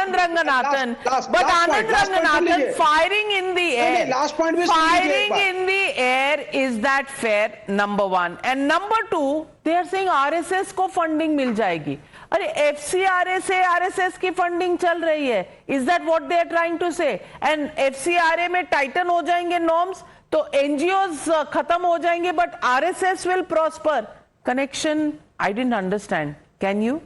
Anand Ranganthan, but Anand Ranganthan, firing in the air, is that fair? Number one. And number two, they are saying RSS को funding मिल जाएगी. अरे FCRA से RSS की funding चल रही है. Is that what they are trying to say? And FCRA में tighten हो जाएंगे norms, तो NGOs खत्म हो जाएंगे, but RSS will prosper. Connection, I didn't understand. Can you?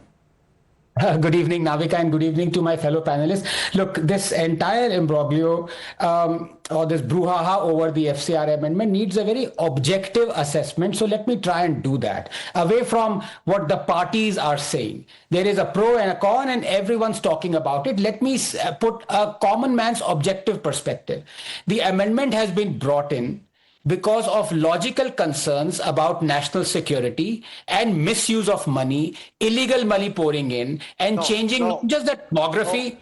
Good evening, Navika, and good evening to my fellow panelists. Look, this entire imbroglio or this brouhaha over the FCRA amendment needs a very objective assessment. So let me try and do that. Away from what the parties are saying. There is a pro and a con and everyone's talking about it. Let me put a common man's objective perspective. The amendment has been brought in because of logical concerns about national security and misuse of money, illegal money pouring in, and changing not just the demography.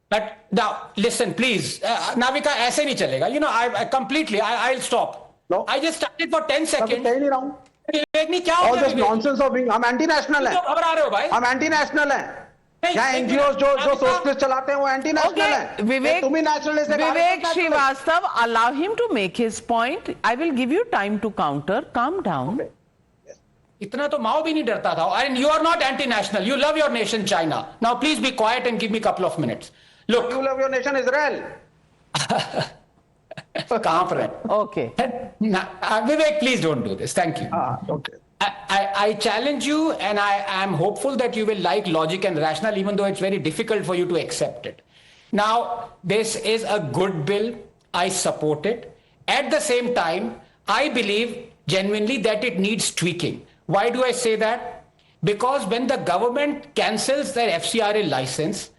But now, listen, please, Navika, aise nahi chalega. You know, I'll stop. No. I just started for 10 seconds. All this nonsense of being, हम anti-national हैं. हम anti-national हैं. यहाँ NGOs जो socialist चलाते हैं वो anti-national हैं. Vivek Srivastava, allow him to make his point. I will give you time to counter. Calm down. Okay. इतना तो माओ भी नहीं डरता था. And you are not anti-national. You love your nation, China. Now please be quiet and give me a couple of minutes. Look. You love your nation, Israel. कहाँ पर है? Okay. Vivek, please don't do this. Thank you. Okay. I challenge you, and I am hopeful that you will like logic and rationale, even though it's very difficult for you to accept it. Now, this is a good bill. I support it. At the same time, I believe genuinely that it needs tweaking. Why do I say that? Because when the government cancels their FCRA license,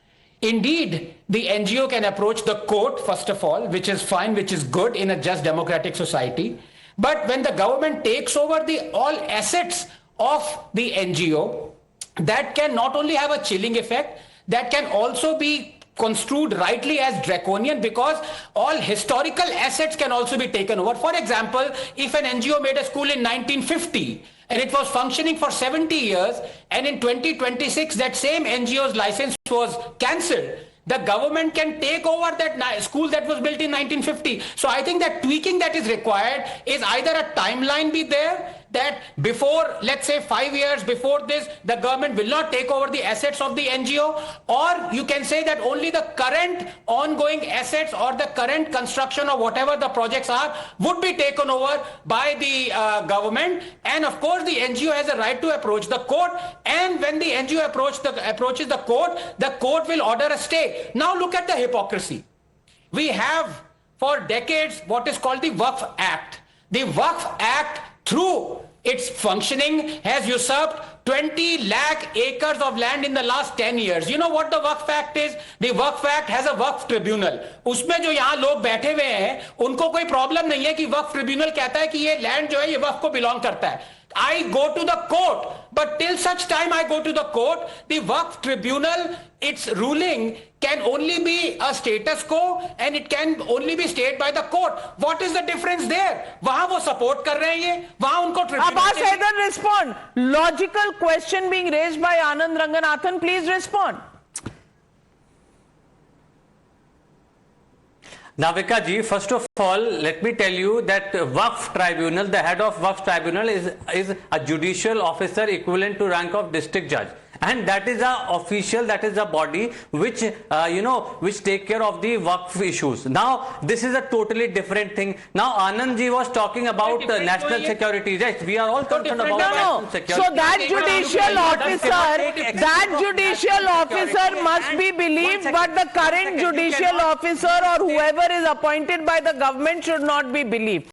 indeed, the NGO can approach the court, first of all, which is fine, which is good in a just democratic society. But when the government takes over all assets of the NGO, that can not only have a chilling effect, that can also be construed rightly as draconian, because all historical assets can also be taken over. For example, if an NGO made a school in 1950 and it was functioning for 70 years, and in 2026 that same NGO's license was cancelled, the government can take over that school that was built in 1950. So I think that tweaking that is required is either a timeline be there, that before, let's say 5 years before this, the government will not take over the assets of the NGO, or you can say that only the current ongoing assets or the current construction or whatever the projects are would be taken over by the government. And of course, the NGO has a right to approach the court. And when the NGO approaches the court will order a stay. Now look at the hypocrisy. We have for decades what is called the Waqf Act. The Waqf Act, through its functioning, has usurped 20 lakh acres of land in the last 10 years. You know what the Waqf Act is? The Waqf Act has a Waqf Tribunal. उसमें जो यहाँ लोग बैठे हुए हैं, उनको कोई problem नहीं है कि Waqf Tribunal कहता है कि ये लैंड जो है ये वक्फ को बिलोंग करता है. I go to the court, but till such time I go to the court, the Waqf Tribunal, its ruling can only be a status quo and it can only be stayed by the court. What is the difference there? वहाँ वो support कर रहे हैं ये, वहाँ उनको tribunal. Abbas Haider, respond. Logical question being raised by Anand Ranganthan. Please respond. Navika ji, first of all, let me tell you that Waqf Tribunal, the head of Waqf Tribunal is a judicial officer equivalent to rank of district judge. And that is a official, that is a body which, which take care of the Waqf issues. Now, this is a totally different thing. Now, Anand ji was talking about national security. Yes, we are all concerned about national security. So that judicial officer must be believed, but the current judicial officer or whoever is appointed by the government should not be believed.